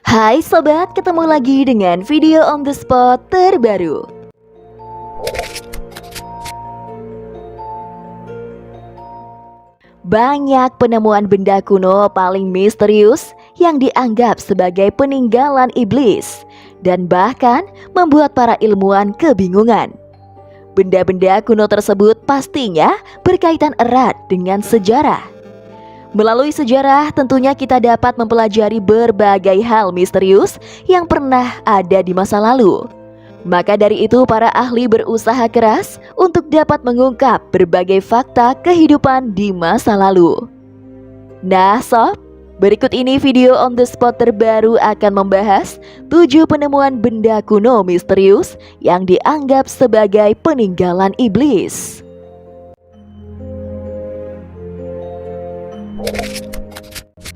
Hai sobat, ketemu lagi dengan video on the spot terbaru. Banyak penemuan benda kuno paling misterius yang dianggap sebagai peninggalan iblis dan bahkan membuat para ilmuwan kebingungan. Benda-benda kuno tersebut pastinya berkaitan erat dengan sejarah. Melalui sejarah tentunya kita dapat mempelajari berbagai hal misterius yang pernah ada di masa lalu. Maka dari itu para ahli berusaha keras untuk dapat mengungkap berbagai fakta kehidupan di masa lalu. Nah sob, berikut ini video on the spot terbaru akan membahas 7 penemuan benda kuno misterius yang dianggap sebagai peninggalan iblis.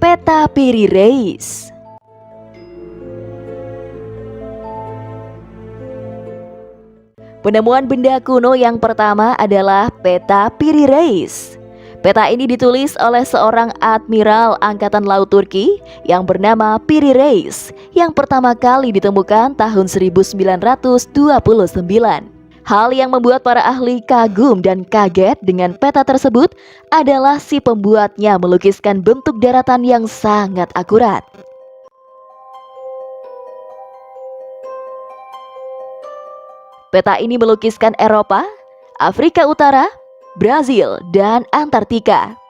Peta Piri Reis. Penemuan benda kuno yang pertama adalah peta Piri Reis. Peta ini ditulis oleh seorang admiral angkatan laut Turki yang bernama Piri Reis yang pertama kali ditemukan tahun 1929. Hal yang membuat para ahli kagum dan kaget dengan peta tersebut adalah si pembuatnya melukiskan bentuk daratan yang sangat akurat. Peta ini melukiskan Eropa, Afrika Utara, Brazil, dan Antartika.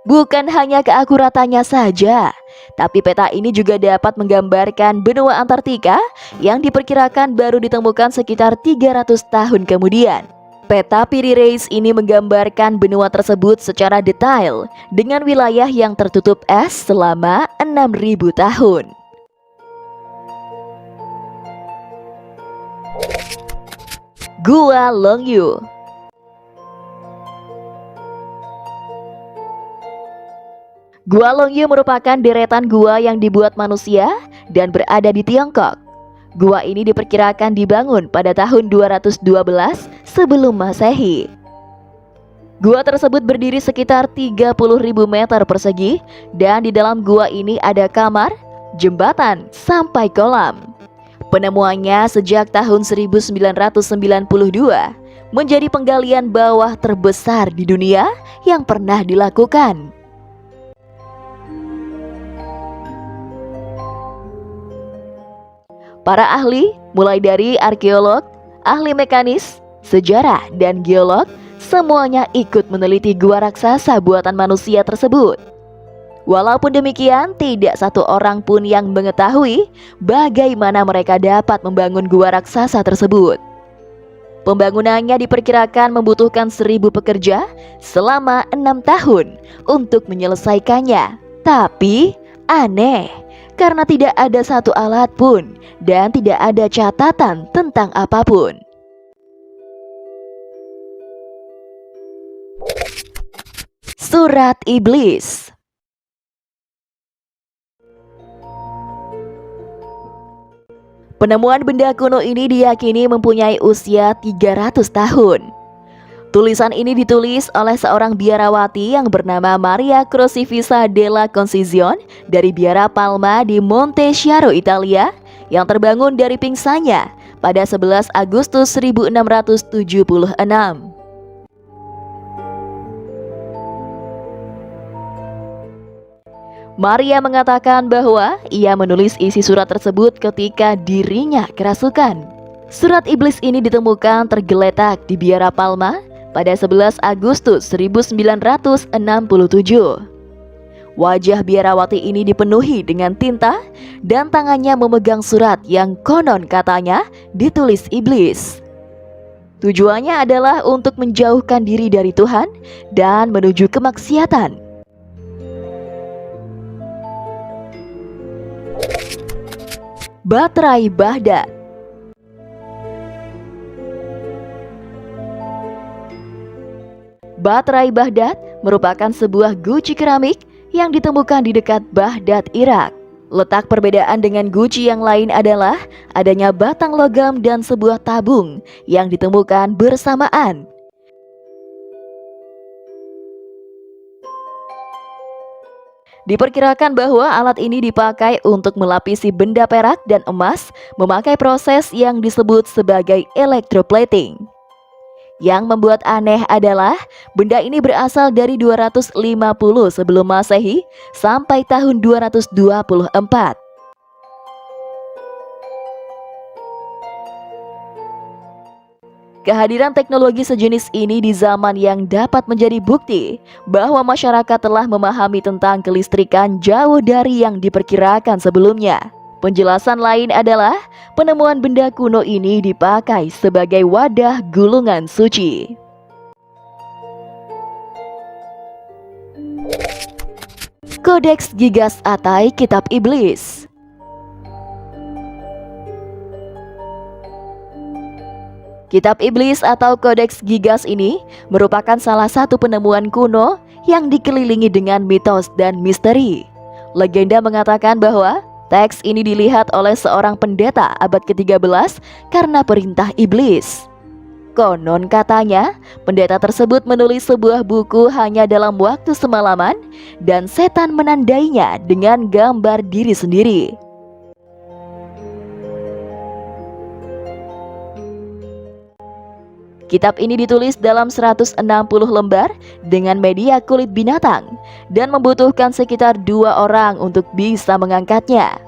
Bukan hanya keakuratannya saja, tapi peta ini juga dapat menggambarkan benua Antartika yang diperkirakan baru ditemukan sekitar 300 tahun kemudian. Peta Piri Reis ini menggambarkan benua tersebut secara detail dengan wilayah yang tertutup es selama 6.000 tahun. Gua Longyu. Gua Longyu merupakan deretan gua yang dibuat manusia dan berada di Tiongkok. Gua ini diperkirakan dibangun pada tahun 212 sebelum Masehi. Gua tersebut berdiri sekitar 30.000 meter persegi dan di dalam gua ini ada kamar, jembatan, sampai kolam. Penemuannya sejak tahun 1992 menjadi penggalian bawah terbesar di dunia yang pernah dilakukan. Para ahli, mulai dari arkeolog, ahli mekanis, sejarah, dan geolog, semuanya ikut meneliti gua raksasa buatan manusia tersebut. Walaupun demikian, tidak satu orang pun yang mengetahui bagaimana mereka dapat membangun gua raksasa tersebut. Pembangunannya diperkirakan membutuhkan 1.000 pekerja selama 6 tahun untuk menyelesaikannya. Tapi, aneh, karena tidak ada satu alat pun dan tidak ada catatan tentang apapun. Surat Iblis. Penemuan benda kuno ini diyakini mempunyai usia 300 tahun. Tulisan ini ditulis oleh seorang biarawati yang bernama Maria Crocifissa della Concisione dari Biara Palma di Monte Chiaro, Italia, yang terbangun dari pingsannya pada 11 Agustus 1676. Maria mengatakan bahwa ia menulis isi surat tersebut ketika dirinya kerasukan. Surat iblis ini ditemukan tergeletak di Biara Palma pada 11 Agustus 1967. Wajah biarawati ini dipenuhi dengan tinta dan tangannya memegang surat yang konon katanya ditulis iblis. Tujuannya adalah untuk menjauhkan diri dari Tuhan dan menuju kemaksiatan. Baterai Baghdad. Baterai Baghdad merupakan sebuah guci keramik yang ditemukan di dekat Baghdad, Irak. Letak perbedaan dengan guci yang lain adalah adanya batang logam dan sebuah tabung yang ditemukan bersamaan. Diperkirakan bahwa alat ini dipakai untuk melapisi benda perak dan emas memakai proses yang disebut sebagai electroplating. Yang membuat aneh adalah benda ini berasal dari 250 sebelum Masehi sampai tahun 224. Kehadiran teknologi sejenis ini di zaman yang dapat menjadi bukti bahwa masyarakat telah memahami tentang kelistrikan jauh dari yang diperkirakan sebelumnya. Penjelasan lain adalah penemuan benda kuno ini dipakai sebagai wadah gulungan suci. Kodeks Gigas Atai Kitab Iblis. Kitab Iblis atau Kodeks Gigas ini merupakan salah satu penemuan kuno yang dikelilingi dengan mitos dan misteri. Legenda mengatakan bahwa teks ini dilihat oleh seorang pendeta abad ke-13 karena perintah iblis. Konon katanya, pendeta tersebut menulis sebuah buku hanya dalam waktu semalaman dan setan menandainya dengan gambar diri sendiri. Kitab ini ditulis dalam 160 lembar dengan media kulit binatang dan membutuhkan sekitar 2 orang untuk bisa mengangkatnya.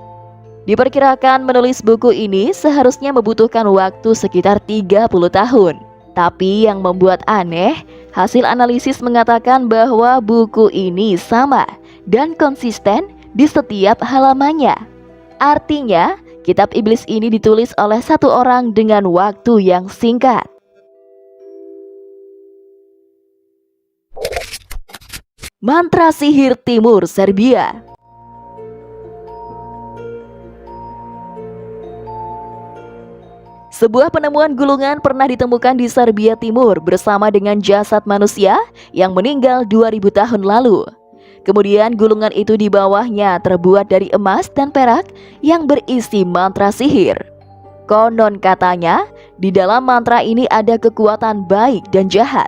Diperkirakan menulis buku ini seharusnya membutuhkan waktu sekitar 30 tahun. Tapi yang membuat aneh, hasil analisis mengatakan bahwa buku ini sama dan konsisten di setiap halamannya. Artinya, kitab iblis ini ditulis oleh satu orang dengan waktu yang singkat. Mantra sihir timur Serbia. Sebuah penemuan gulungan pernah ditemukan di Serbia Timur bersama dengan jasad manusia yang meninggal 2000 tahun lalu. Kemudian gulungan itu di bawahnya terbuat dari emas dan perak yang berisi mantra sihir. Konon katanya, di dalam mantra ini ada kekuatan baik dan jahat.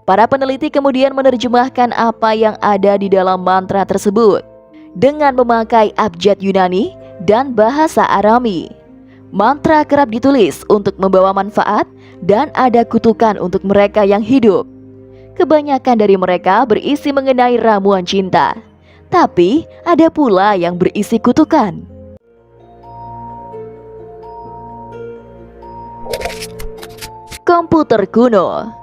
Para peneliti kemudian menerjemahkan apa yang ada di dalam mantra tersebut dengan memakai abjad Yunani dan bahasa Arami. Mantra kerap ditulis untuk membawa manfaat dan ada kutukan untuk mereka yang hidup. Kebanyakan dari mereka berisi mengenai ramuan cinta, tapi ada pula yang berisi kutukan. Komputer kuno.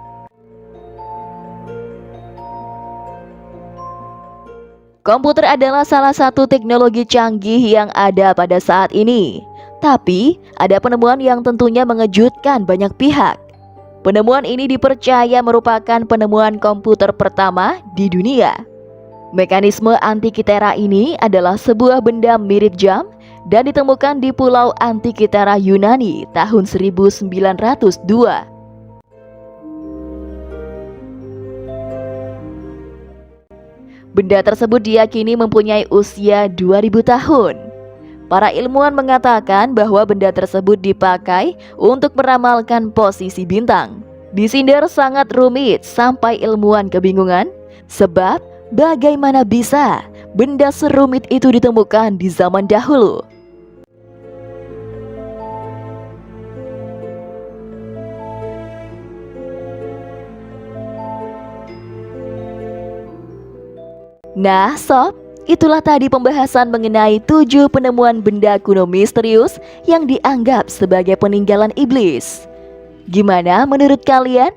Komputer adalah salah satu teknologi canggih yang ada pada saat ini. Tapi, ada penemuan yang tentunya mengejutkan banyak pihak. Penemuan ini dipercaya merupakan penemuan komputer pertama di dunia. Mekanisme Antikythera ini adalah sebuah benda mirip jam dan ditemukan di Pulau Antikythera Yunani tahun 1902. Benda tersebut diyakini mempunyai usia 2000 tahun. Para ilmuwan mengatakan bahwa benda tersebut dipakai untuk meramalkan posisi bintang. Disindir sangat rumit sampai ilmuwan kebingungan, sebab bagaimana bisa benda serumit itu ditemukan di zaman dahulu. Nah sob, itulah tadi pembahasan mengenai 7 penemuan benda kuno misterius yang dianggap sebagai peninggalan iblis. Gimana menurut kalian?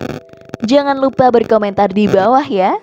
Jangan lupa berkomentar di bawah ya.